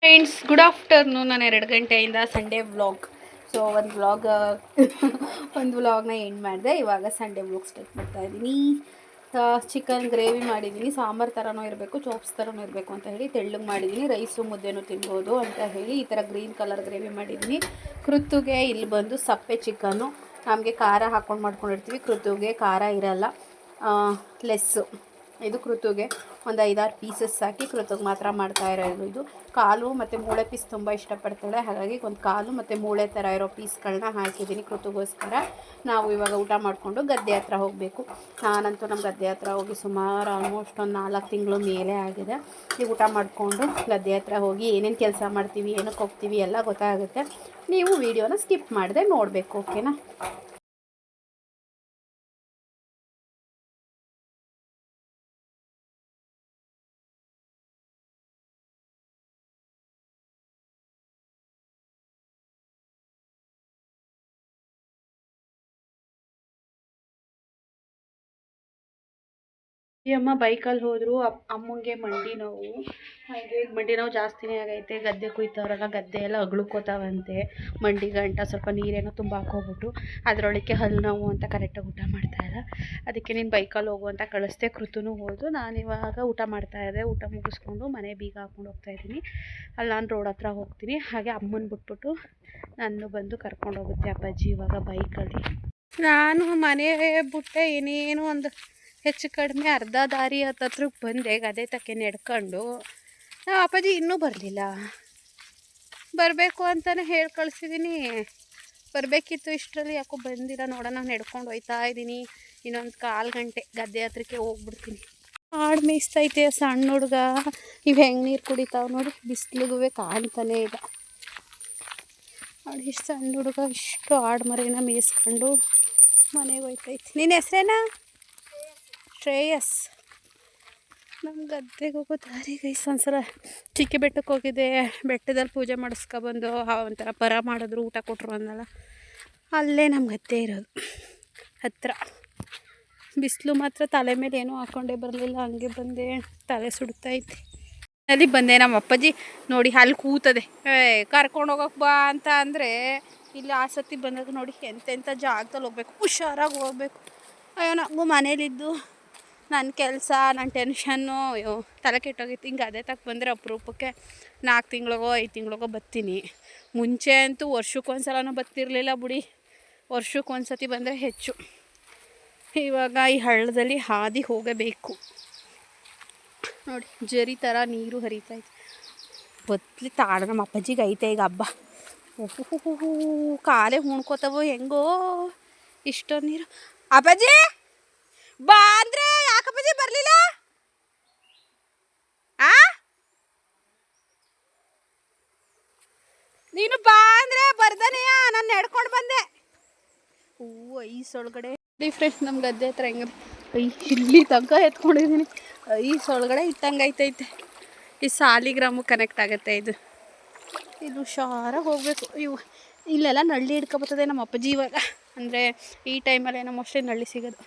Friends, good afternoon. ನಾನು 2 ಗಂಟೆಯಿಂದ Sunday vlog. So ಒಂದು ವ್ಲಾಗ್ನ ಎಂಡ್ ಮಾಡಿದೆ. ಇವಾಗ ಸಂಡೇ ವ್ಲಾಗ್ ಸ್ಟಾರ್ಟ್ ಮಾಡ್ತಾಯಿದ್ದೀನಿ. ಚಿಕನ್ ಗ್ರೇವಿ ಮಾಡಿದ್ದೀನಿ. ಸಾಂಬಾರು ಥರನೂ ಇರಬೇಕು, ಚೋಪ್ಸ್ ಥರನೂ ಇರಬೇಕು ಅಂತ ಹೇಳಿ ತೆಳ್ಳಗೆ ಮಾಡಿದ್ದೀನಿ. ರೈಸು ಮುದ್ದೆನೂ ತಿನ್ಬೋದು ಅಂತ ಹೇಳಿ ಈ ಥರ ಗ್ರೀನ್ ಕಲರ್ ಗ್ರೇವಿ ಮಾಡಿದ್ದೀನಿ. ಕೃತುಗೆ ಇಲ್ಲಿ ಬಂದು ಸಪ್ಪೆ ಚಿಕನ್ನು. ನಮಗೆ ಖಾರ ಹಾಕ್ಕೊಂಡು ಮಾಡ್ಕೊಂಡಿರ್ತೀವಿ, ಕೃತುಗೆ ಖಾರ ಇರಲ್ಲ, ಲೆಸ್ಸು. ಇದು ಕೃತುಗೆ ಒಂದು 5-6 ಪೀಸಸ್ ಹಾಕಿ ಕೃತುಗೆ ಮಾತ್ರ ಮಾಡ್ತಾ ಇರೋದು. ಇದು ಕಾಲು ಮತ್ತು ಮೂಳೆ ಪೀಸ್ ತುಂಬ ಇಷ್ಟಪಡ್ತಾಳೆ, ಹಾಗಾಗಿ ಒಂದು ಕಾಲು ಮತ್ತು ಮೂಳೆ ಥರ ಇರೋ ಪೀಸ್ಗಳನ್ನ ಹಾಕಿದ್ದೀನಿ ಕೃತುಗೋಸ್ಕರ. ನಾವು ಇವಾಗ ಊಟ ಮಾಡಿಕೊಂಡು ಗದ್ದೆ ಹತ್ರ ಹೋಗಬೇಕು. ನಾನಂತೂ ನಮ್ಮ ಗದ್ದೆ ಹತ್ರ ಹೋಗಿ ಸುಮಾರು ಆಲ್ಮೋಸ್ಟ್ ಒಂದು 4 ತಿಂಗಳು ಮೇಲೆ ಆಗಿದೆ. ಈಗ ಊಟ ಮಾಡಿಕೊಂಡು ಗದ್ದೆ ಹತ್ರ ಹೋಗಿ ಏನೇನು ಕೆಲಸ ಮಾಡ್ತೀವಿ, ಏನಕ್ಕೆ ಹೋಗ್ತೀವಿ ಎಲ್ಲ ಗೊತ್ತಾಗುತ್ತೆ. ನೀವು ವಿಡಿಯೋನ ಸ್ಕಿಪ್ ಮಾಡದೆ ನೋಡಬೇಕು, ಓಕೆನಾ? ಈ ಅಮ್ಮ ಬೈಕಲ್ಲಿ ಹೋದರು. ಅಮ್ಮಂಗೆ ಮಂಡಿ ನೋವು, ಹಾಗೆ ಮಂಡಿ ನೋವು ಜಾಸ್ತಿನೇ ಆಗೈತೆ. ಗದ್ದೆ ಕುಯ್ತವ್ರಲ್ಲ, ಗದ್ದೆ ಎಲ್ಲ ಅಗ್ಳುಕೋತಾವಂತೆ. ಮಂಡಿ ಗಂಟ ಸ್ವಲ್ಪ ನೀರೇನೋ ತುಂಬ ಹಾಕೋಗ್ಬಿಟ್ಟು ಅದರೊಳಗೆ ಹಲ್ಲು ನೋವು ಅಂತ ಕರೆಕ್ಟಾಗಿ ಊಟ ಮಾಡ್ತಾಯಿಲ್ಲ. ಅದಕ್ಕೆ ನೀನು ಬೈಕಲ್ಲಿ ಹೋಗು ಅಂತ ಕಳಿಸ್ದೆ. ಕೃತುನೂ ಹೋದು. ನಾನಿವಾಗ ಊಟ ಮಾಡ್ತಾಯಿದ್ದೆ. ಊಟ ಮುಗಿಸ್ಕೊಂಡು ಮನೆ ಬೀಗ ಹಾಕ್ಕೊಂಡು ಹೋಗ್ತಾಯಿದ್ದೀನಿ. ಅಲ್ಲಿ ನಾನು ರೋಡ್ ಹತ್ರ ಹೋಗ್ತೀನಿ. ಹಾಗೆ ಅಮ್ಮನ ಬಿಟ್ಬಿಟ್ಟು ನಾನು ಬಂದು ಕರ್ಕೊಂಡೋಗುತ್ತೆ ಅಪ್ಪಾಜಿ ಇವಾಗ ಬೈಕಲ್ಲಿ. ನಾನು ಮನೆ ಬಿಟ್ಟೆ ಏನೇನು ಒಂದು ಹೆಚ್ಚು ಕಡಿಮೆ ಅರ್ಧ ದಾರಿ ಹತ್ತತ್ರಕ್ಕೆ ಬಂದೆ. ಗದೆ ತಕ್ಕೆ ನಡ್ಕೊಂಡು ನಾವು ಅಪ್ಪಾಜಿ ಇನ್ನೂ ಬರಲಿಲ್ಲ. ಬರಬೇಕು ಅಂತಲೇ ಹೇಳಿ ಕಳಿಸಿದ್ದೀನಿ. ಬರಬೇಕಿತ್ತು, ಇಷ್ಟರಲ್ಲಿ ಯಾಕೋ ಬಂದಿಲ್ಲ. ನೋಡೋಣ, ನಡ್ಕೊಂಡು ಹೋಗ್ತಾ ಇದ್ದೀನಿ. ಇನ್ನೊಂದು 1/4 ಗಂಟೆ ಗದ್ದೆ ಹತ್ರಕ್ಕೆ ಹೋಗ್ಬಿಡ್ತೀನಿ. ಆಡು ಮೇಯಿಸ್ತೈತೆ ಸಣ್ಣ ಹುಡುಗ. ಇವು ಹೆಂಗೆ ನೀರು ಕುಡಿತಾವೆ ನೋಡಿ, ಬಿಸಿಲಿಗೂ ಕಾಣ್ತಾನೆ ಇಲ್ಲ. ನೋಡಿ, ಇಷ್ಟು ಸಣ್ಣ ಹುಡುಗ ಇಷ್ಟು ಆಡು ಮರಿನ ಮೇಯಿಸ್ಕೊಂಡು ಮನೆಗೆ ಹೋಯ್ತೈತಿ. ನಿನ್ನ ಹೆಸ್ರೇನಾ? ಶ್ರೇಯಸ್. ನಮ್ಮ ಗದ್ದೆಗೆ ಹೋಗೋ ದಾರಿಗೆ ಒಂದ್ಸಲ ಚಿಕ್ಕ ಬೆಟ್ಟಕ್ಕೆ ಹೋಗಿದ್ದೆ. ಬೆಟ್ಟದಲ್ಲಿ ಪೂಜೆ ಮಾಡಿಸ್ಕೊಬಂದು ಒಂಥರ ಪರ ಮಾಡಿದ್ರು, ಊಟ ಕೊಟ್ಟರು ಅಂದಲ್ಲ, ಅಲ್ಲೇ ನಮ್ಮ ಗದ್ದೆ ಇರೋದು ಹತ್ತಿರ. ಬಿಸಿಲು ಮಾತ್ರ ತಲೆ ಮೇಲೆ ಏನೂ ಹಾಕ್ಕೊಂಡೇ ಬರಲಿಲ್ಲ, ಹಂಗೆ ಬಂದೆ. ತಲೆ ಸುಡ್ತೈತಿ. ಅಲ್ಲಿ ಬಂದೆ. ನಮ್ಮ ಅಪ್ಪಾಜಿ ನೋಡಿ ಅಲ್ಲಿ ಕೂತದೆ. ಕರ್ಕೊಂಡು ಹೋಗೋಕೆ ಬಾ ಅಂತ ಅಂದರೆ ಇಲ್ಲಿ ಆ ಸತಿ ಬಂದಾಗ ನೋಡಿ ಎಂತೆಂಥ ಜಾಗದಲ್ಲಿ ಹೋಗ್ಬೇಕು, ಹುಷಾರಾಗಿ ಹೋಗ್ಬೇಕು. ಅಯ್ಯೋ, ನನಗೂ ಮನೇಲಿದ್ದು ನನ್ನ ಕೆಲಸ, ನನ್ನ ಟೆನ್ಷನ್ನು, ಅಯ್ಯೋ ತಲೆ ಕೆಟ್ಟೋಗಿತ್ತು. ಹಿಂಗೆ ಅದೇ ತಕ್ಕ ಬಂದರೆ ಅಪರೂಪಕ್ಕೆ 4 ತಿಂಗಳಿಗೋ 5 ತಿಂಗಳಿಗೋ ಬರ್ತೀನಿ. ಮುಂಚೆ ಅಂತೂ ವರ್ಷಕ್ಕೊಂದ್ಸಲನೂ ಬರ್ತಿರ್ಲಿಲ್ಲ ಬಿಡಿ. ವರ್ಷಕ್ಕೊಂದು ಸತಿ ಬಂದರೆ ಹೆಚ್ಚು. ಇವಾಗ ಈ ಹಳ್ಳದಲ್ಲಿ ಹಾದಿ ಹೋಗಬೇಕು. ನೋಡಿ, ಜರಿ ಥರ ನೀರು ಹರಿತೈತೆ. ಬತ್ಲಿ ತಾಡ. ನಮ್ಮ ಅಪ್ಪಾಜಿಗೆ ಐತೆ ಈಗ ಹಬ್ಬ. ಓಹೋ, ಕಾಲೇ ಹುಣ್ಕೋತಾವೋ ಹೆಂಗೋ ಇಷ್ಟೊಂದು ನೀರು. ಅಪ್ಪಾಜಿ ಬಾ ಅಂದರೆ ಯಾಕಪ್ಪಾಜಿ ಬರಲಿಲ್ಲ? ನೀನು ಬಾ ಅಂದರೆ ಬರ್ದನೆಯ ನಾನು ನಡ್ಕೊಂಡು ಬಂದೆ. ಐಸೊಳಗಡೆ ಡಿಫ್ರೆಂಟ್. ನಮ್ಮ ಗದ್ದೆ ಹತ್ರ ಹೆಂಗೆ ಇಲ್ಲಿ ತನಕ ಎತ್ಕೊಂಡಿದ್ದೀನಿ. ಐಸೊಳಗಡೆ ಇಟ್ಟಂಗೆ ಐತೈತೆ. ಈ ಸಾಲಿಗ್ರಾಮಕ್ಕೆ ಕನೆಕ್ಟ್ ಆಗುತ್ತೆ ಇದು ಹುಷಾರಾಗಿ ಹೋಗಬೇಕು. ಇಲ್ಲೆಲ್ಲ ನಳ್ಳಿ ಹಿಡ್ಕೊಬರ್ತದೆ ನಮ್ಮ ಅಪ್ಪಾಜಿ ಇವಾಗ. ಅಂದರೆ ಈ ಟೈಮಲ್ಲಿ ಏನೋ ಮೋಸ್ಟ್ಲಿ ನಳ್ಳಿ ಸಿಗೋದು.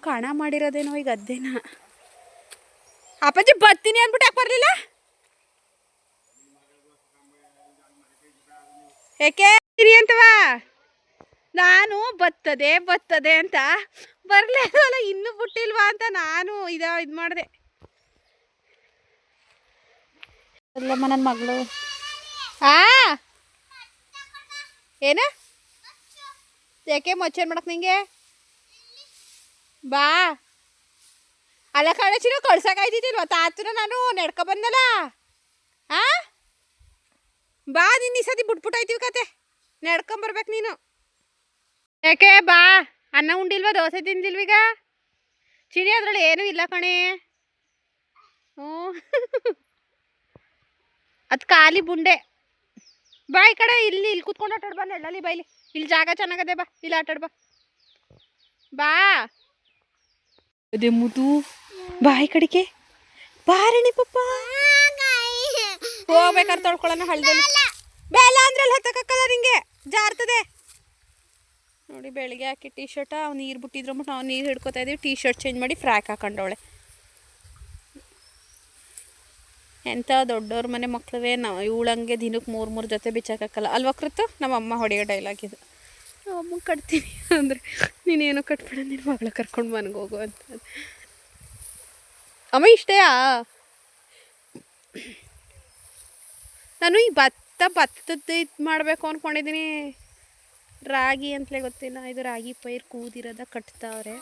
ಕಣ ಮಾಡಿರೋದೇನೋ ಈ ಗದ್ದೆನ. ಅಪ್ಪಾಜಿ ಬರ್ತೀನಿ ಅಂದ್ಬಿಟ್ಟು ಯಾಕೆ ಬರಲಿಲ್ಲ? ಏಕೆ ಇರಿ ಅಂತವ? ನಾನು ಬರ್ತದೆ ಅಂತ ಬರಲಿಲ್ಲ, ಇನ್ನೂ ಬಿಟ್ಟಿಲ್ವಾ ಅಂತ ನಾನು ಇದು ಮಾಡಿದೆ. ಅಲ್ಲಮ್ಮ ನನ್ನ ಮಗಳು. ಏನ ಯಾಕೆ ಮಚ್ಚರ್ ಮಾಡಕ್ ನಿಂಗೆ? ಬಾ. ಅಲ್ಲ ಕಳಚಿನ ಕಳ್ಸೋಕಾಯ್ತಿಲ್ವ? ತಾತನ ನಾನು ನಡ್ಕೊ ಬಂದಲ್ಲ. ಬಾ, ನೀನು ಈ ಸತಿ ಬಿಟ್ಬಿಟ್ಟೈತಿವಿ ಕತೆ. ನಡ್ಕೊಂಬರ್ಬೇಕು ನೀನು. ಯಾಕೆ ಬಾ. ಅನ್ನ ಉಂಡಿಲ್ವ? ದೋಸೆ ತಿಂದಿಲ್ವೀಗ? ಚಿನಿ ಅದ್ರಲ್ಲಿ ಏನೂ ಇಲ್ಲ ಕಣೆ. ಅದು ಖಾಲಿ ಬುಂಡೆ. ಬಾ ಈ ಕಡೆ. ಇಲ್ಲಿ ಕೂತ್ಕೊಂಡು ಆಟಾಡ್ ಬಾ. ನೆಳ್ಳಲ್ಲಿ ಬೈಲಿ. ಇಲ್ಲಿ ಜಾಗ ಚೆನ್ನಾಗದೆ, ಬಾ. ಇಲ್ಲಿ ಆಟಾಡ್ ಬಾ. ಬಾ ಅದೇ ಮುದು. ಬಾ ಈ ಕಡೆಗೆ. ಬಾರಣಿ ಪಪ್ಪ. ಹೋಗ್ಬೇಕಾದ್ರೆ ತೊಳ್ಕೊಳ್ಳೋಣ ಹಳ್ಳದಲ್ಲಿ. ಬೇಡ ಅಂದ್ರೆ ಅಲ್ಲಿ ಹತ್ತಕ್ಕಲ್ಲ, ನಿಂಗೆ ಜಾರ್ತದೆ ನೋಡಿ. ಬೆಳಿಗ್ಗೆ ಹಾಕಿ ಟೀ ಶರ್ಟ್ ನೀರು ಬಿಟ್ಟಿದ್ರು ಅಂದ್ಬಿಟ್ಟು ನಾವು ನೀರು ಹಿಡ್ಕೊತಾ ಇದೀವಿ. ಟೀ ಶರ್ಟ್ ಚೇಂಜ್ ಮಾಡಿ ಫ್ರಾಕ್ ಹಾಕೊಂಡವಳೆ. ಎಂಥ ದೊಡ್ಡವ್ರ ಮನೆ ಮಕ್ಳುವೇ ನಾವು ಇವಳಂಗೆ ದಿನಕ್ಕೆ ಮೂರು ಜೊತೆ ಬಿಚ್ಚಾಕಲ್ಲ ಅಲ್ವಾ ಕೃತು ನಮ್ಮ ಅಮ್ಮ ಹೊಡೆಯೋ ಡೈಲಾಗ್ ಇದು. ಅಮ್ಮ ಕಟ್ತೀನಿ ಅಂದರೆ ನೀನೇನೋ ಕಟ್ಬಿಡ ನಿನ್ನ ಮಗಳ ಕರ್ಕೊಂಡು ಮನೆಗೆ ಹೋಗು ಅಂತ. ಅಮ್ಮ ಇಷ್ಟೇಯಾ? ನಾನು ಈ ಭತ್ತದ ಇದು ಮಾಡಬೇಕು ಅಂದ್ಕೊಂಡಿದ್ದೀನಿ. ರಾಗಿ ಅಂತಲೇ ಗೊತ್ತಿಲ್ಲ, ಇದು ರಾಗಿ ಪೈರು ಕೂದಿರೋದ ಕಟ್ತಾವ್ರೆ,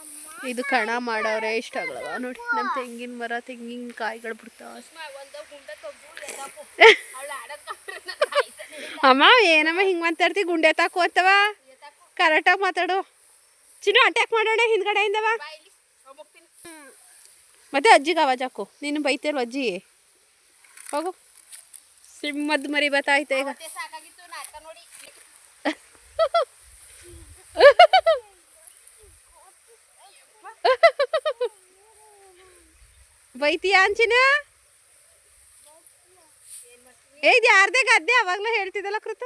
ಇದು ಕಣ ಮಾಡವ್ರೆ. ಇಷ್ಟ ಆಗಲ್ಲವ ನೋಡಿ ನಮ್ಮ ತೆಂಗಿನ ಮರ, ತೆಂಗಿನಕಾಯಿಗಳು ಬಿಡ್ತಾವ. ಅಮ್ಮ ಏನಮ್ಮ ಹಿಂಗೆ ಮಾತಾಡ್ತಿ? ಗುಂಡೆ ತಾಕು ಅಂತವ, ಕರೆಕ್ಟಾಗಿ ಮಾತಾಡು. ಚಿನ್ನು ಅಟ್ಯಾಕ್ ಮಾಡೋಣ ಹಿಂದ್ಗಡೆಯಿಂದವ. ಮತ್ತೆ ಅಜ್ಜಿಗೆ ಆವಾಜ್ ಹಾಕು, ನೀನು ಬೈತೇಲ್ವ ಅಜ್ಜಿ? ಹೋಗು, ಸಿಂಹದ ಮರಿ ಬತ್ತಾಯ್ತೆ ಈಗ. ಬೈತೀಯ ಅಂಚಿನ? ಇದು ಯಾರ್ದೇ ಗದ್ದೆ? ಅವಾಗಲೂ ಹೇಳ್ತಿದ್ದಲ್ಲ ಕೃತ.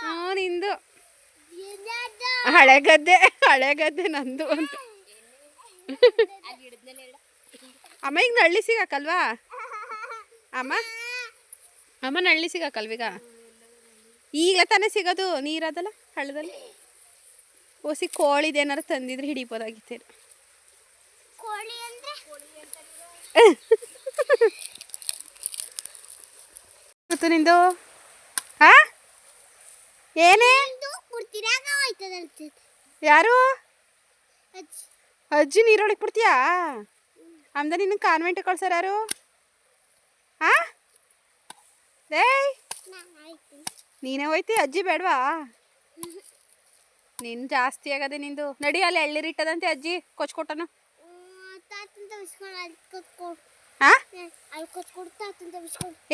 ಹ್ಞೂ ನಿಂದು ಹಳೆ ಗದ್ದೆ ನಂದು ಅಂತ. ಅಮ್ಮ ಈಗ ನಳ್ಳಿ ಸಿಗಾಕಲ್ವಾ? ಅಮ್ಮ ನಳ್ಳಿ ಸಿಗಾಕಲ್ವೀಗ? ಈಗಲೇ ತಾನೇ ಸಿಗೋದು, ನೀರದಲ್ಲ ಹಳ್ಳದಲ್ಲಿ. ಓಸಿ ಕೋಳಿದೇನಾರು ತಂದಿದ್ರೆ ಹಿಡಿಬೋದಾಗಿತ್ತೇನು. ನಿಂದು ಹಾ ಏನೇ? ಯಾರು ಅಜ್ಜಿ ನೀರೊಳಗೆ ಬಿಡ್ತೀಯಾ? ಆಮ್ದ ನಿನ್ನ ಕಾನ್ವೆಂಟ್ ಕಳ್ಸಾರ ಯಾರು? ಹಾ ನೀನೇ ಹೋಯ್ತಿ, ಅಜ್ಜಿ ಬೇಡವಾ? ನಿನ್ ಜಾಸ್ತಿ ಆಗದೆ ನಿಂದು. ನಡಿ, ಅಲ್ಲಿ ಎಳ್ಳಿರಿಟ್ಟದಂತೆ ಅಜ್ಜಿ ಕೊಚ್ಕೊಟ್ಟನು.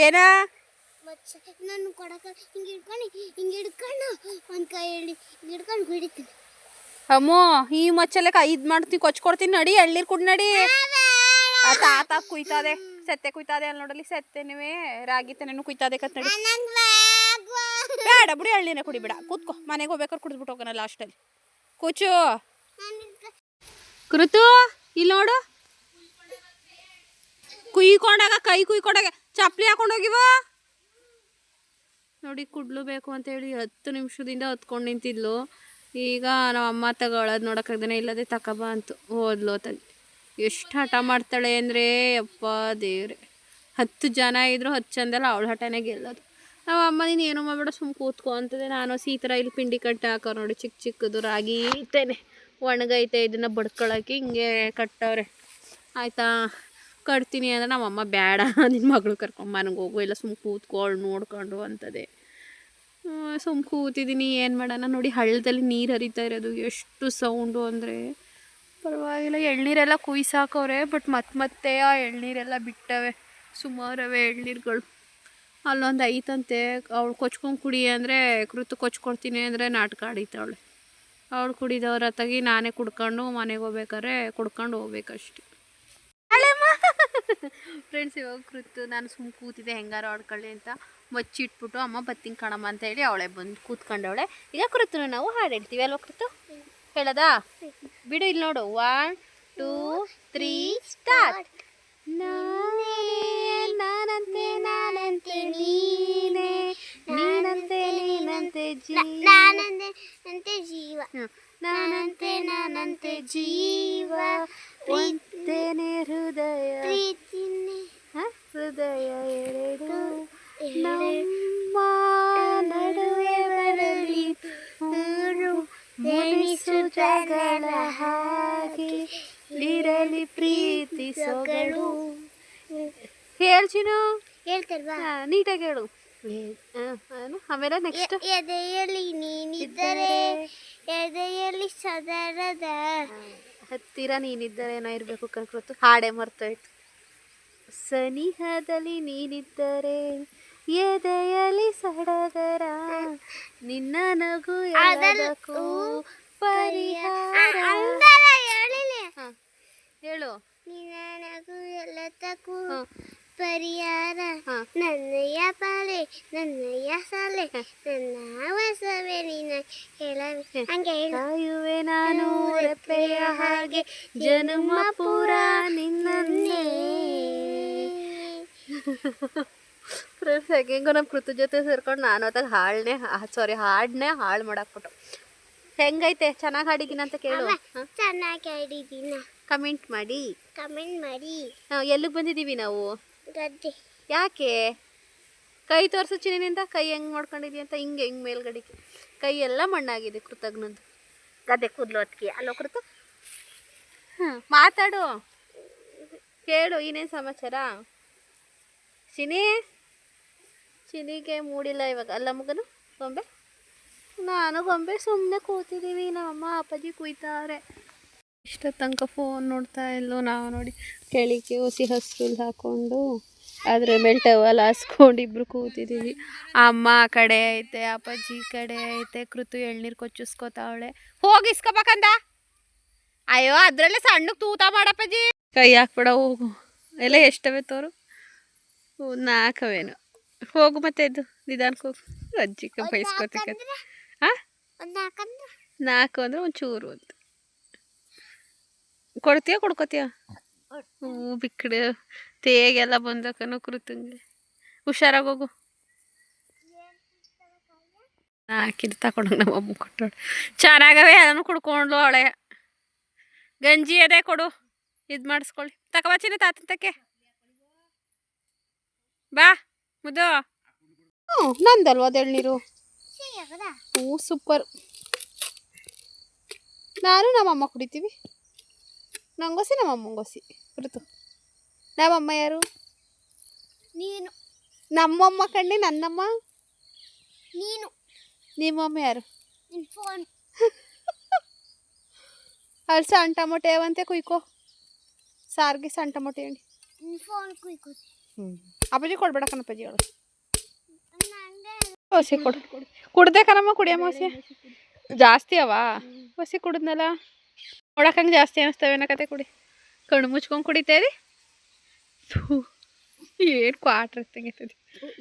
ಏನ ನಾನು ಕೊಡಕ ಹಿಂಗೆ ಹಿಡ್ಕೊಂಡು ಒಂದು ಕೈ ಹಿಡ್ಕೊಂಡು ಬಿಡಿತೀನಿ. ಅಮ್ಮೋ ಈ ಮಚ್ಚಲೆ ಇದು ಮಾಡ್ತೀನಿ, ಕೊಚ್ಕೊಡ್ತೀನಿ. ನಡಿ ಎಳ್ನೀರು ಕುಡ್ ನಡಿ. ಆ ತಾತ ಕುಯ್ತಾದೆ, ಸತ್ತೆ ಕುಯ್ತಾದೆ. ಅಲ್ಲಿ ನೋಡಲಿ ಸತ್ತೆನೇ ರಾಗಿ ತನೇನು ಕುಯ್ತಾದೆ ಕತ್. ನಡಿ ಬೇಡ ಬಿಡಿ, ಎಳ್ನೀರೇ ಕುಡಿಬೇಡ, ಕೂತ್ಕೋ. ಮನೆಗೆ ಹೋಗ್ಬೇಕಾದ್ರೆ ಕುಡಿದ್ಬಿಟ್ಟು ಹೋಗೋಣ ಲಾಸ್ಟಲ್ಲಿ. ಕೂಚು ಕೃತು, ಇಲ್ಲಿ ನೋಡು. ಕೈ ಕುಯ್ಕೊಂಡಾಗ ಚಪ್ಪಲಿ ಹಾಕೊಂಡೋಗಿವ ನೋಡಿ. ಕುಡ್ಲು ಬೇಕು ಅಂತ ಹೇಳಿ 10 ನಿಮಿಷದಿಂದ ಹೊತ್ಕೊಂಡು ನಿಂತಿದ್ಲು. ಈಗ ನಮ್ಮ ಅಮ್ಮ ತಗೊಳ್ಳೋದು ನೋಡೋಕ್ಕಾಗ್ದೇ ಇಲ್ಲದೆ ತಗೊಬ ಅಂತು ಹೋದ್ಲು ತಂದು. ಎಷ್ಟು ಹಠ ಮಾಡ್ತಾಳೆ ಅಂದರೆ ಅಪ್ಪ ದೇವ್ರೆ. 10 ಜನ ಇದ್ರು 10 ಚಂದಲ್ಲ ಅವಳ ಹಠನೇ ಗೆಲ್ಲೋದು. ನಮ್ಮ ಅಮ್ಮ ನೀನು ಏನೋ ಮಾಡಬೇಡ ಸುಮ್ಮ ಕೂತ್ಕೊ ಅಂತದೆ. ನಾನು ಈ ಥರ ಇಲ್ಲಿ ಪಿಂಡಿ ಕಟ್ಟೆ ಹಾಕೋ ನೋಡಿ, ಚಿಕ್ಕದು ರಾಗಿ ಐತೇನೆ, ಒಣಗೈತೆ. ಇದನ್ನು ಬಡ್ಕೊಳಕ್ಕೆ ಹಿಂಗೆ ಕಟ್ಟವ್ರೆ ಆಯಿತಾ. ಕಟ್ತೀನಿ ಅಂದರೆ ನಮ್ಮಮ್ಮ ಬೇಡ, ನಿನ್ನ ಮಗಳು ಕರ್ಕೊಂಡು ಮನೆಗೆ ಹೋಗು, ಇಲ್ಲ ಸುಮ್ಮ ಕೂತ್ಕೊಳ್ಳು ನೋಡ್ಕೊಂಡು ಅಂತದೆ. ಸುಮ್ಮ ಕೂತಿದ್ದೀನಿ, ಏನು ಮಾಡೋಣ. ನೋಡಿ ಹಳ್ಳದಲ್ಲಿ ನೀರು ಹರಿತಾ ಇರೋದು, ಎಷ್ಟು ಸೌಂಡು ಅಂದರೆ ಪರವಾಗಿಲ್ಲ. ಎಳ್ನೀರೆಲ್ಲ ಕುಯ್ಸಾಕವ್ರೆ, ಬಟ್ ಮತ್ತೆ ಆ ಎಳ್ನೀರೆಲ್ಲ ಬಿಟ್ಟವೆ. ಸುಮಾರವೆ ಎಳ್ನೀರುಗಳು. ಅಲ್ಲೊಂದು ಐತಂತೆ, ಅವಳು ಕೊಚ್ಕೊಂಡು ಕುಡಿ ಅಂದರೆ ಕೃತು ಕೊಚ್ಕೊಡ್ತೀನಿ ಅಂದರೆ ನಾಟಕ ಆಡಿತಾವಳೆ. ಅವಳು ಕುಡಿದವ್ರ ಹತ್ತಾಗಿ ನಾನೇ ಕುಡ್ಕೊಂಡು ಮನೆಗೆ ಹೋಗ್ಬೇಕಾದ್ರೆ ಕುಡ್ಕೊಂಡು ಹೋಗ್ಬೇಕಷ್ಟೆ. ಫ್ರೆಂಡ್ಸ್, ಇವಾಗ ಕೃತು ನಾನು ಸುಮ್ಮ ಕೂತಿದ್ದೆ ಹೆಂಗಾರು ಆಡ್ಕೊಳ್ಳಿ ಅಂತ ಮಚ್ಚಿಟ್ಬಿಟ್ಟು, ಅಮ್ಮ ಬತ್ತಿಂಗ್ ಕಣಮ್ಮ ಅಂತ ಹೇಳಿ ಅವಳೆ ಬಂದು ಕೂತ್ಕೊಂಡವಳೆ. ಈಗ ಕೃತನ ನಾವು ಹಾಡು ಹೇಳ್ತೀವಿ ಅಲ್ವ ಕೃತು? ಹೇಳೋದಾ? ಬಿಡು, ಇಲ್ಲಿ ನೋಡು. 1 2 3 ಸ್ಟಾರ್ಟ್. ನಾನಂತೆ ನಾನಂತೆ ನೀನೆ, ನೀನಂತೆ ನೀನಂತೆ ಜೀವ, ನಾನಂತೆ ನಾನಂತೆ ಜೀವ, ಒಂದೇನೆ ಹೃದಯ ಎರಡು ನಮ್ಮ ನಡುವೆ ಬರಲಿ ಮುನಿಸು ಜಗಳ ಹಾಗೆ ಇರಲಿ ಪ್ರೀತಿ ಸೊಗಡು. ಹೇಳ್ಚಿನು ಹೇಳ್ತಲ್ವಾ? ನೀಟಾಗಿ ಹೇಳು. ಆಮೇಲೆ ನೆಕ್ಸ್ಟ್. ಎದೆಯಲ್ಲಿ ನೀನಿದ್ದರೆ ಎದೆಯಲ್ಲಿ ಸದರದ ಹತ್ತಿರ ನೀನಿದ್ದರೆ ಏನೋ ಇರಬೇಕು ಕನ್ಕೃತು. ಹಾಡೇ ಮರ್ತೋಯ್ತು. ಸನಿಹದಲ್ಲಿ ನೀನಿದ್ದರೆ ಎದೆಯಲ್ಲಿ ಸಡಗರ, ನಿನ್ನ ನಗು ಎಲ್ಲದಕ್ಕೂ ಪರಿಹಾರ. ಹೇಳು. ನಿನ್ನ ನಗು ಎಲ್ಲದಕ್ಕೂ ಪರಿಹಾರ, ನನ್ನಯ್ಯ ಪಾಲೆ ನನ್ನಯ್ಯ ಸಾಲೆ ನನ್ನ ವಸವೇ ನಿನ್ನ ಹೇಳವೆ. ಹಂಗೆ ಕಾಯುವೆ ನಾನು ರೆಪ್ಪೆಯ ಹಾಗೆ ಜನ್ಮ ಪೂರ ನಿನ್ನನ್ನೇ. ಫ್ರೆಂಡ್ಸ್ ಹೆಂಗೆಂಗೋ ನಮ್ಮ ಕೃತು ಜೊತೆ ಸೇರ್ಕೊಂಡು ನಾನು ಅದಾಗ ಹಾಡನ್ನೇ ಹಾಳು ಮಾಡಾಕ್ಬಿಟ್ಟು. ಹೆಂಗೈತೆ, ಚೆನ್ನಾಗಿ ಹಾಡಿದ್ದೀನಿ ಅಂತ ಕೇಳು. ಚೆನ್ನಾಗಿ ಆಡಿದ್ದೀನ. ಕಮೆಂಟ್ ಮಾಡಿ. ಎಲ್ಲಿಗೆ ಬಂದಿದ್ದೀವಿ ನಾವು? ಗದ್ದೆ. ಯಾಕೆ? ಕೈ ತೋರಿಸು ಚಿನ್ನಿನಿಂದ, ಕೈ ಹೆಂಗೆ ಮಾಡ್ಕೊಂಡಿದ್ದೀವಿ ಅಂತ. ಹಿಂಗೆ ಮೇಲ್ಗಡೆಗೆ ಕೈ ಎಲ್ಲ ಮಣ್ಣಾಗಿದೆ ಕೃತಜ್ಞಂದು. ಗದ್ದೆ ಕೂದಲು ಅದಕ್ಕೆ ಅಲ್ಲೋ ಕೃತು. ಮಾತಾಡು, ಕೇಳು, ಇನ್ನೇನು ಸಮಾಚಾರ? ಚಿನಿಗೆ ಮೂಡಿಲ್ಲ ಇವಾಗ ಅಲ್ಲ ಮಗನು ಗೊಂಬೆ. ನಾನು ಗೊಂಬೆ ಸುಮ್ಮನೆ ಕೂತಿದ್ದೀವಿ, ನಮ್ಮಮ್ಮ ಅಪ್ಪಾಜಿ ಕುಯ್ತಾರೆ. ಇಷ್ಟ ತನಕ ಫೋನ್ ನೋಡ್ತಾ ಇಲ್ಲೋ. ನಾವು ನೋಡಿ ಕೆಳಿಗೆ ಹೊಸಿ ಹಸ್ರುಲ್ ಹಾಕ್ಕೊಂಡು ಅದ್ರ ಮೇಲೆ ಟವಲ್ ಹಾಸ್ಕೊಂಡು ಇಬ್ರು ಕೂತಿದ್ದೀವಿ. ಅಮ್ಮ ಆ ಕಡೆ ಐತೆ, ಅಪ್ಪಾಜಿ ಕಡೆ ಐತೆ. ಕೃತು ಎಳ್ನೀರು ಕೊಚ್ಚಿಸ್ಕೊತಾವಳೆ. ಹೋಗಿ ಇಸ್ಕೊಬೇಕಂದ. ಅಯ್ಯೋ ಅದರಲ್ಲೇ ಸಣ್ಣಗೆ ತೂತ ಮಾಡಪ್ಪಾಜಿ. ಕೈ ಹಾಕ್ಬೇಡ, ಹೋಗು. ಎಲ್ಲ ಎಷ್ಟವೆ ತೋರು? 4 ಹೋಗು. ಮತ್ತೆ ಇದು ನಿಧಾನಕ್ಕೆ ಹೋಗು. ಅಜ್ಜಿಗೆ ಬಯಸ್ಕೊತಿಕ. 4 ಅಂದರೆ ಒಂಚೂರು ಅಂತ ಕೊಡ್ತೀಯ, ಕೊಡ್ಕೋತೀಯ? ಬಿಕ್ಕಡೆ ತೇಗೆಲ್ಲ ಬಂದಕನೋ ಕೃತಂಗೆ. ಹುಷಾರಾಗಿ ಹೋಗು. ಹಾಕಿದ್ದು ತಗೊಂಡು ನಮ್ಮಮ್ಮ ಕೊಟ್ಟೋಳು. ಚೆನ್ನಾಗವೆ, ಅದನ್ನು ಕುಡ್ಕೊಂಡು ಅವಳೆ. ಗಂಜಿ ಅದೇ ಕೊಡು, ಇದು ಮಾಡಿಸ್ಕೊಳ್ಳಿ. ತಗೊಬಚ್ಚಿನ ತಾತಂತಕ್ಕೆ ಬಾ ಮುದ್ದು. ನಂದಲ್ವ ಅದು ಎಳ್ನೀರು? ಸೂಪರ್. ನಾನು ನಮ್ಮಮ್ಮ ಕುಡಿತೀವಿ. ನಂಗೋಸಿ ನಮ್ಮಮ್ಮಂಗೋಸಿ. ಕುರಿತು ನಮ್ಮಮ್ಮ ಯಾರು? ನೀನು. ನಮ್ಮಮ್ಮ ಕಣ್ಣೆ ನನ್ನಮ್ಮ. ನೀನು. ನಿಮ್ಮಮ್ಮ ಯಾರು? ಫೋನ್. ಅಲ್ಲಿ ಸಣ್ಣ ಟೊಮೊಟೊ ಯಾವಂತೆ ಕುಯ್ಕೋ. ಸಾರಿಗೆ ಸಣ್ಣ ಟೊಮೊಟೊ ಹೇಳಿ. ಫೋನ್ ಕುಯ್ಕೋ. ಅಪ್ಪಾಜಿ ಕೊಡ್ಬೇಡ ಕಣಪ್ಪಾಜಿ ಅವಳು. ಹೊಸಿ ಕೊಡು. ಕುಡ್ದೆ ಕಣಮ್ಮ, ಕುಡಿಯಮ್ಮ ಹೊಸಿ. ಜಾಸ್ತಿ ಅವ ಹೊಸಿ ಕುಡಿದ್ನಲ್ಲ. ನೋಡಕ್ಕಂಗೆ ಜಾಸ್ತಿ ಅನ್ನಿಸ್ತವೆ ಅನ್ನಕತೆ. ಕುಡಿ, ಕಣ್ಣು ಮುಚ್ಕೊಂಡು ಕುಡಿತೇರಿ. ಏನು ಕ್ವಾಟ್ರ್ ಇರ್ತಂಗೆ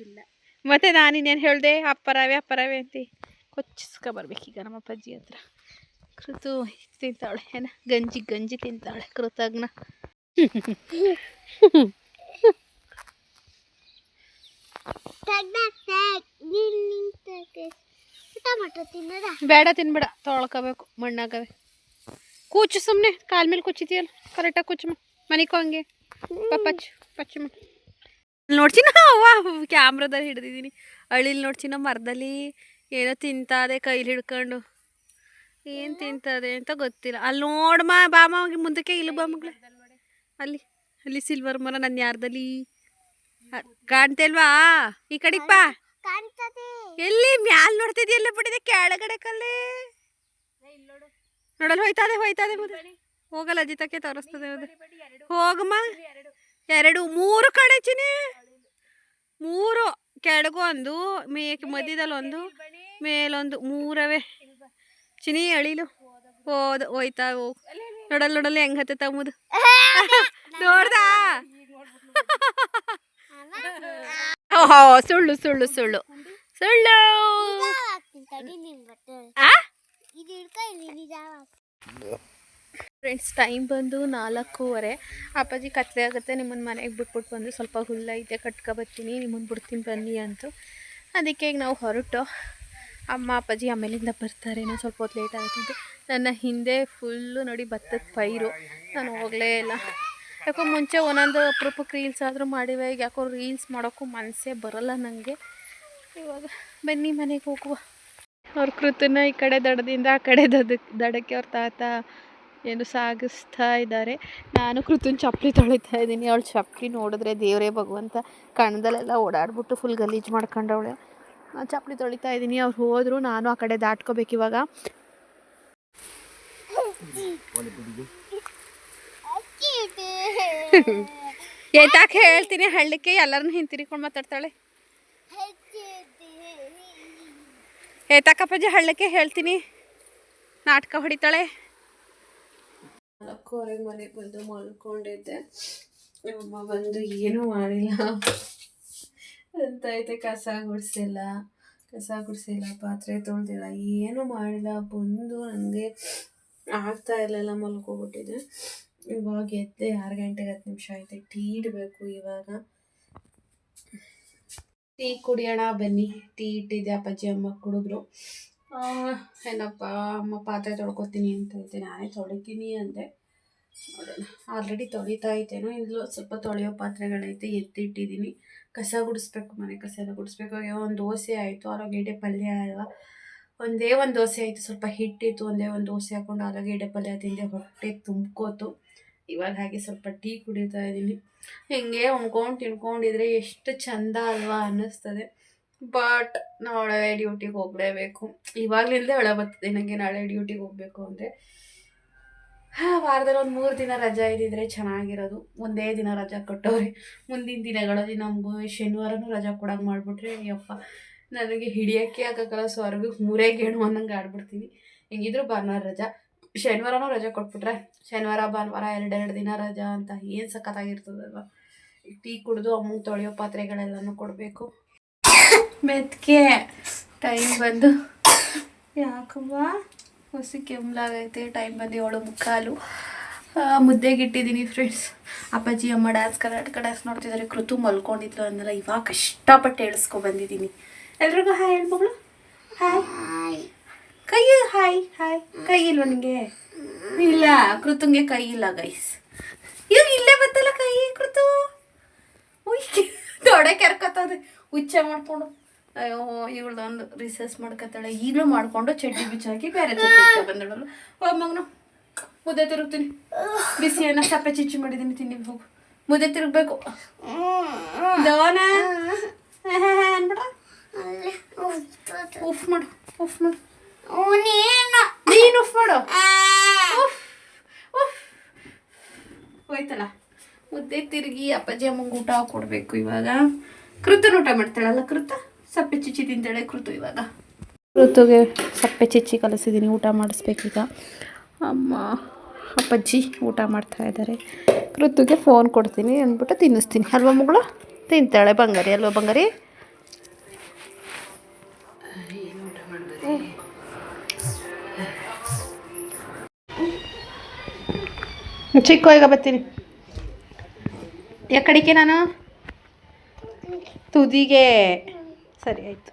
ಇಲ್ಲ. ಮತ್ತೆ ನಾನು ಇನ್ನೇನು ಹೇಳಿದೆ? ಅಪ್ಪರವೆ ಅಂತಿ ಕೊಚ್ಚಿಸ್ಕೊಬರ್ಬೇಕೀಗ ನಮ್ಮ ಅಪ್ಪಾಜಿ ಹತ್ರ. ಕೃತು ತಿಂತಾವಳೆ ಏನ, ಗಂಜಿ ತಿಂತಾವಳೆ ಕೃತಜ್ಞ. ಬೇಡ, ತಿನ್ಬೇಡ, ತೊಳ್ಕೋಬೇಕು, ಮಣ್ಣಾಗವೆ. ಕೂಚು ಸುಮ್ಮನೆ, ಕಾಲ ಮೇಲೆ ಕುಚ್ಚಿತೀಯಲ್ಲ, ಕರೆಕ್ಟಾಗಿ ಕುಚ್ಚು ಮನಿಕೋ ಹಂಗೆ. ಪಚ್ಚು ನೋಡ್ಚಿನ ಅವ್ವ ಕ್ಯಾಮ್ರಾದಲ್ಲಿ ಹಿಡ್ದಿದ್ದೀನಿ. ಹಳ್ಳಿಲಿ ನೋಡ್ಚಿನ ಮರದಲ್ಲಿ ಏನೋ ತಿಂತಾದೆ ಕೈಲಿ ಹಿಡ್ಕೊಂಡು. ಏನು ತಿಂತದೆ ಅಂತ ಗೊತ್ತಿಲ್ಲ. ಅಲ್ಲಿ ನೋಡಮ್ಮ, ಬಾಮ ಮುಂದಕ್ಕೆ ಇಲ್ಲಿ ಬಾ ಮಗಳ. ಅಲ್ಲಿ ಸಿಲ್ವರ್ ಮರ ನನ್ನ ಯಾರ್ದಲ್ಲಿ ಕಾಣ್ತೇಲ್ವಾ? ಈ ಕಡೆಗೆ ಬಾ. ಎಲ್ಲಿ ಮ್ಯಾಲ ನೋಡ್ತಿದ್ಯಲ್ಲ ಬಿಟ್ಟಿದೆ, ಕೆಳಗಡೆ ಕಲ್ಲಿ ನೋಡಲ್ಲ. ಹೋಯ್ತದೆ ಹೋಗಲ್ಲ, ಅಜಿತಕ್ಕೆ ತೋರಿಸ್ತದೆ. ಹೋಗಮ್ಮ. 3 ಕಡೆ ಚಿನಿ, 3 ಕೆಳಗೂ ಒಂದು, ಮಧ್ಯದಲ್ಲಿ ಒಂದು, ಮೇಲೊಂದು, 3 ಚಿನಿ. ಅಳಿಲು ಹೋಯ್ತಾ ಹೋಗು. ನೋಡಲ್ಲ ಹೆಂಗ್ ಹತ್ತ ತಮ್ಮದು. ನೋಡ್ದ? ಸುಳ್ಳು. ಫ್ರೆಂಡ್ಸ್, ಟೈಮ್ ಬಂದು 4:15. ಅಪ್ಪಾಜಿ ಕತ್ಲೆ ಆಗುತ್ತೆ, ನಿಮ್ಮನ್ನ ಮನೆಗೆ ಬಿಟ್ಬಿಟ್ಟು ಬಂದು ಸ್ವಲ್ಪ ಹುಲ್ಲೈತೆ ಕಟ್ಕೊಬರ್ತೀನಿ, ನಿಮ್ಮನ್ನು ಬಿಡ್ತೀನಿ ಬನ್ನಿ ಅಂತು. ಅದಕ್ಕೆ ಈಗ ನಾವು ಹೊರಟು. ಅಮ್ಮ ಅಪ್ಪಾಜಿ ಆಮೇಲಿಂದ ಬರ್ತಾರೆ, ಇನ್ನೂ ಸ್ವಲ್ಪ ಹೊತ್ತು ಲೇಟ್ ಆಗುತ್ತಂತೆ. ನನ್ನ ಹಿಂದೆ ಫುಲ್ಲು ನೋಡಿ ಭತ್ತದ ಪೈರು. ನಾನು ಹೋಗಲೇ ಇಲ್ಲ. ಯಾಕೋ ಮುಂಚೆ ಒಂದೊಂದು ಅಪರೂಪಕ್ಕೆ ರೀಲ್ಸ್ ಆದರೂ ಮಾಡಿವೆ. ಈಗ ಯಾಕೋ ರೀಲ್ಸ್ ಮಾಡೋಕ್ಕೂ ಮನಸ್ಸೇ ಬರೋಲ್ಲ ನನಗೆ. ಇವಾಗ ಬನ್ನಿ ಮನೆಗೆ ಹೋಗುವ. ಅವ್ರ ಕೃತನ ಈ ಕಡೆ ದಡದಿಂದ ಆ ಕಡೆ ದಡಕ್ಕೆ ಅವ್ರ ತಾತ ಏನು ಸಾಗಿಸ್ತಾ ಇದ್ದಾರೆ. ನಾನು ಕೃತನ ಚಪ್ಪಲಿ ತೊಳಿತಾ ಇದ್ದೀನಿ. ಅವಳು ಚಪ್ಪಲಿ ನೋಡಿದ್ರೆ ದೇವರೇ ಭಗವಂತ, ಕಣ್ಣದಲ್ಲೆಲ್ಲ ಓಡಾಡ್ಬಿಟ್ಟು ಫುಲ್ ಗಲೀಜು ಮಾಡ್ಕೊಂಡವಳೆ. ನಾನು ಚಪ್ಪಲಿ ತೊಳಿತಾ ಇದ್ದೀನಿ. ಅವ್ರು ಹೋದರು, ನಾನು ಆ ಕಡೆ ದಾಟ್ಕೋಬೇಕು ಇವಾಗ. ಏತಾಕೆ ಹೇಳ್ತೀನಿ, ಹಳ್ಳಿಕ್ಕೆ ಎಲ್ಲರನ್ನ ಹಿಂತಿರಿಕೊಂಡು ಮಾತಾಡ್ತಾಳೆ. ಏತಾಕಪ್ಪಾಜಿ ಹಳ್ಳಕ್ಕೆ ಹೇಳ್ತೀನಿ, ನಾಟಕ ಹೊಡಿತಾಳೆ. 4:15 ಮನೆಗೆ ಬಂದು ಮಲ್ಕೊಂಡಿದ್ದೆ. ಅಮ್ಮ ಬಂದು ಏನೂ ಮಾಡಿಲ್ಲ ಅಂತ ಐತೆ. ಕಸ ಗುಡಿಸಿಲ್ಲ, ಪಾತ್ರೆ ತೊಳೆದಿಲ್ಲ, ಏನೂ ಮಾಡಿಲ್ಲ. ಬಂದು ನನಗೆ ಆಗ್ತಾ ಇರಲಿಲ್ಲ, ಮಲ್ಕೊಬಿಟ್ಟಿದ್ದೆ. ಇವಾಗ ಎದ್ದೆ 6 ಗಂಟೆಗೆ 10 ನಿಮಿಷ ಆಯ್ತು. ಟೀ ಇಡಬೇಕು ಇವಾಗ. ಟೀ ಕುಡಿಯೋಣ ಬನ್ನಿ. ಟೀ ಇಟ್ಟಿದ್ದೆ, ಅಪ್ಪಾಜಿ ಅಮ್ಮ ಕುಡಿದ್ರು. ಏನಪ್ಪ ಅಮ್ಮ ಪಾತ್ರೆ ತೊಳ್ಕೊತೀನಿ ಅಂತ ಐತೆ, ನಾನೇ ತೊಳಿತೀನಿ ಅಂದೆ. ನೋಡೋಣ, ಆಲ್ರೆಡಿ ತೊಳಿತಾ ಇದ್ದೇನೋ ಇಲ್ಲೋ ಸ್ವಲ್ಪ ತೊಳೆಯೋ ಪಾತ್ರೆಗಳೈತೆ, ಎತ್ತಿಟ್ಟಿದ್ದೀನಿ. ಕಸ ಗುಡಿಸ್ಬೇಕು, ಮನೆ ಕಸ ಎಲ್ಲ ಗುಡಿಸ್ಬೇಕು. ಒಂದು ದೋಸೆ ಆಯಿತು, ಆಲೂಗೆಡ್ಡೆ ಪಲ್ಯ ಅಲ್ವಾ, ಒಂದೇ ಒಂದು ದೋಸೆ ಆಯಿತು. ಸ್ವಲ್ಪ ಹಿಟ್ಟಿತ್ತು, ಒಂದೇ ಒಂದು ದೋಸೆ ಹಾಕ್ಕೊಂಡು ಆಲೂಗೆಡ್ಡೆ ಪಲ್ಯ ತಿಂದೆ, ಹೊಟ್ಟೆ ತುಂಬ್ಕೋತು. ಇವಾಗ ಹಾಗೆ ಸ್ವಲ್ಪ ಟೀ ಕುಡಿತಾ ಇದ್ದೀನಿ. ಹಿಂಗೆ ಉಣ್ಕೊಂಡು ತಿನ್ಕೊಂಡಿದ್ರೆ ಎಷ್ಟು ಚಂದ ಅಲ್ವಾ ಅನ್ನಿಸ್ತದೆ. ಬಟ್ ನಾಳೆ ಡ್ಯೂಟಿಗೆ ಹೋಗಲೇಬೇಕು. ಇವಾಗಲಿಂದಲೇ ಒಳ ಬರ್ತದೆ ನನಗೆ ನಾಳೆ ಡ್ಯೂಟಿಗೆ ಹೋಗಬೇಕು ಅಂದರೆ. ವಾರದಲ್ಲಿ ಒಂದು 3 ದಿನ ರಜಾ ಇದ್ದಿದ್ರೆ ಚೆನ್ನಾಗಿರೋದು. ಒಂದೇ ದಿನ ರಜಾ ಕೊಟ್ಟವ್ರೆ. ಮುಂದಿನ ದಿನಗಳಲ್ಲಿ ನಮಗೂ ಶನಿವಾರನೂ ರಜಾ ಕೊಡೋಂಗೆ ಮಾಡಿಬಿಟ್ರೆ ಅಯ್ಯಪ್ಪ, ನನಗೆ ಹಿಡಿಯೋಕ್ಕೆ ಆಗೋಕ್ಕಲ್ಲ, ಸ್ವರ್ಗಕ್ಕೆ 3 ಗೇಣು ಅನ್ನಂಗೆ ಆಡ್ಬಿಡ್ತೀನಿ. ಹೆಂಗಿದ್ರು ಭಾನುವಾರ ರಜಾ, ಶನಿವಾರನೂ ರಜಾ ಕೊಟ್ಬಿಟ್ರೆ ಶನಿವಾರ ಭಾನುವಾರ 2 ದಿನ ರಜಾ ಅಂತ ಏನು ಸಖತ್ತಾಗಿರ್ತದಲ್ವ. ಟೀ ಕುಡಿದು ಅಮ್ಮಗೆ ತೊಳೆಯೋ ಪಾತ್ರೆಗಳೆಲ್ಲನೂ ಕೊಡಬೇಕು. ಮೆತ್ಕೆ ಟೈಮ್ ಬಂದು ಯಾಕವ್ವ ಹೊಸಿ ಕೆಮ್ಮಲಾಗೈತೆ. ಟೈಮ್ ಬಂದು 7:45. ಮುದ್ದೆಗಿಟ್ಟಿದ್ದೀನಿ ಫ್ರೆಂಡ್ಸ್. ಅಪ್ಪಾಜಿ ಅಮ್ಮ ಡ್ಯಾನ್ಸ್ ಕರ್ನಾಟಕ ಡ್ಯಾನ್ಸ್ ನೋಡ್ತಿದ್ದಾರೆ. ಕೃತು ಮಲ್ಕೊಂಡಿದ್ರು ಅಂದಲ್ಲ, ಇವಾಗ ಕಷ್ಟಪಟ್ಟು ಬಂದಿದ್ದೀನಿ. ಎಲ್ರಿಗೂ ಹಾಯ್ ಹೇಳ್ಬೋಗಳು. ಹಾಯ್ ಕೈ ಹಾಯ್ ಹಾಯ್. ಕೈ ಇಲ್ವ ನಿಮಗೆ? ಇಲ್ಲ, ಕೃತುಂಗೆ ಕೈ ಇಲ್ಲ ಗೈಸ್. ಇವಾಗ ಇಲ್ಲೇ ಬತ್ತಲ್ಲ ಕೈ ಕೃತು. ತೊಡೆ ಕೆರ್ಕೊತದೆ ಹುಚ್ಚ ಮಾಡ್ಕೊಂಡು. ಅಯ್ಯೋ, ಇವಳ್ದೊಂದು ರಿಸರ್ಚ್ ಮಾಡ್ಕೊತಾಳೆ. ಈಗಲೂ ಮಾಡ್ಕೊಂಡು ಚಡ್ಡಿ ಬಿಚ್ಚಾಕಿ ಬೇರೆ ಚಡ್ಡಿ ಬಂದಳಲ್ಲ. ಹೋಗಿ ಮಗನು ಮುದ್ದೆ ತಿರುಗ್ತೀನಿ. ಬಿಸಿಯನ್ನು ಸಪ್ಪೆ ಚಿಚ್ಚಿ ಮಾಡಿದ್ದೀನಿ, ತಿನ್ನಿ ಹೋಗು. ಮುದ್ದೆ ತಿರುಗಬೇಕು. ದವನ ಅನ್ಬಿಡ. ಉಫ್ ಮಾಡು, ಉಫ್ ಮಾಡು. ನೀನು ಉಫ್ ಮಾಡು. ಉಫ್ ಉಫ್ ಹೋಯ್ತಲ್ಲ. ಮುದ್ದೆ ತಿರುಗಿ ಅಪ್ಪಾಜಿ ಅಮ್ಮಂಗೆ ಊಟ ಕೊಡಬೇಕು. ಇವಾಗ ಕೃತನ ಊಟ ಮಾಡ್ತಾಳಲ್ಲ, ಕೃತ ಸಪ್ಪೆ ಚಿಚ್ಚಿ ತಿಂತಾಳೆ ಕೃತು. ಇವಾಗ ಕೃತುಗೆ ಸಪ್ಪೆ ಚಿಚ್ಚಿ ಕಲಿಸಿದ್ದೀನಿ, ಊಟ ಮಾಡಿಸ್ಬೇಕೀಗ. ಅಮ್ಮ ಅಪ್ಪಾಜಿ ಊಟ ಮಾಡ್ತಾ ಇದ್ದಾರೆ. ಕೃತುಗೆ ಫೋನ್ ಕೊಡ್ತೀನಿ ಅಂದ್ಬಿಟ್ಟು ತಿನ್ನಿಸ್ತೀನಿ ಅಲ್ವಾ ಮಗಳು? ತಿಂತಾಳೆ ಬಂಗಾರಿ ಅಲ್ವಾ ಬಂಗಾರಿ? ಏನು ಊಟ ಮಾಡಿದೆ? ಚಿಕ್ಕ ಈಗ ಬರ್ತೀನಿ. ಯಾಕಡಿಕೆ ನಾನು ತುದಿಗೆ. ಸರಿ ಆಯಿತು.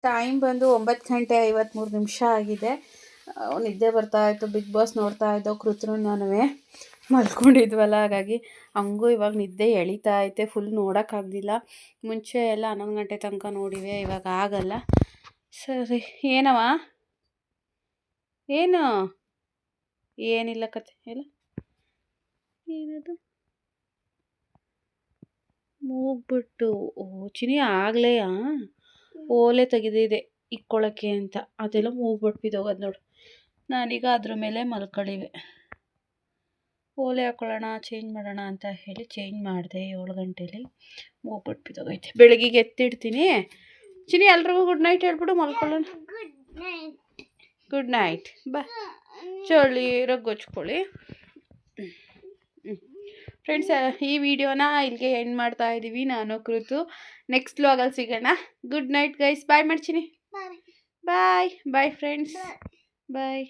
ಟೈಮ್ ಬಂದು 9:53 ಆಗಿದೆ. ನಿದ್ದೆ ಬರ್ತಾಯಿತ್ತು. ಬಿಗ್ ಬಾಸ್ ನೋಡ್ತಾ ಇದ್ದೋ ಕೃತನು ನಾನು ಮಲ್ಕೊಂಡಿದ್ವಲ್ಲ, ಹಾಗಾಗಿ ಹಂಗೂ ಇವಾಗ ನಿದ್ದೆ ಎಳಿತಾ ಐತೆ. ಫುಲ್ ನೋಡೋಕ್ಕಾಗಲಿಲ್ಲ. ಮುಂಚೆ ಎಲ್ಲ 11 ಗಂಟೆ ತನಕ ನೋಡಿವೆ, ಇವಾಗ ಆಗಲ್ಲ. ಸರಿ, ಏನವ ಏನು? ಏನಿಲ್ಲ ಕತೆ ಎಲ್ಲ. ಏನದು ಮೂಗ್ಬಿಟ್ಟು? ಓ ಚಿನಿ, ಆಗಲೇ ಓಲೆ ತೆಗೆದಿದೆ ಇಕ್ಕೊಳ್ಳೋಕ್ಕೆ ಅಂತ, ಅದೆಲ್ಲ ಮೂಗ್ಬಿಟ್ಟು ಬಿದ್ದೋಗೋದು ನೋಡು. ನಾನೀಗ ಅದ್ರ ಮೇಲೆ ಮಲ್ಕೊಳ್ಳಿವೆ. ಓಲೆ ಹಾಕೊಳ್ಳೋಣ, ಚೇಂಜ್ ಮಾಡೋಣ ಅಂತ ಹೇಳಿ ಚೇಂಜ್ ಮಾಡಿದೆ 7 ಗಂಟೇಲಿ. ಮೂಗ್ಬಿಟ್ಟು ಬಿದ್ದೋಗೈತೆ. ಬೆಳಗ್ಗೆಗೆ ಎತ್ತಿಡ್ತೀನಿ. ಚಿನಿ, ಎಲ್ರಿಗೂ ಗುಡ್ ನೈಟ್ ಹೇಳ್ಬಿಡು, ಮಲ್ಕೊಳ್ಳೋಣ. Good night. ಬಾ, ಚಳಿ ರಗ್ಗೊಚ್ಕೊಳ್ಳಿ. ಫ್ರೆಂಡ್ಸ್, ಈ ವಿಡಿಯೋನ ಇಲ್ಲಿಗೆ ಎಂಡ್ ಮಾಡ್ತಾ ಇದ್ದೀವಿ ನಾನು ಕೃತು. ನೆಕ್ಸ್ಟ್ ವ್ಲಾಗಲ್ಲಿ ಸಿಗೋಣ. Good night guys. ಬಾಯ್ ಮಾಡ್ತೀನಿ. Bye bye friends. ಬಾಯ್.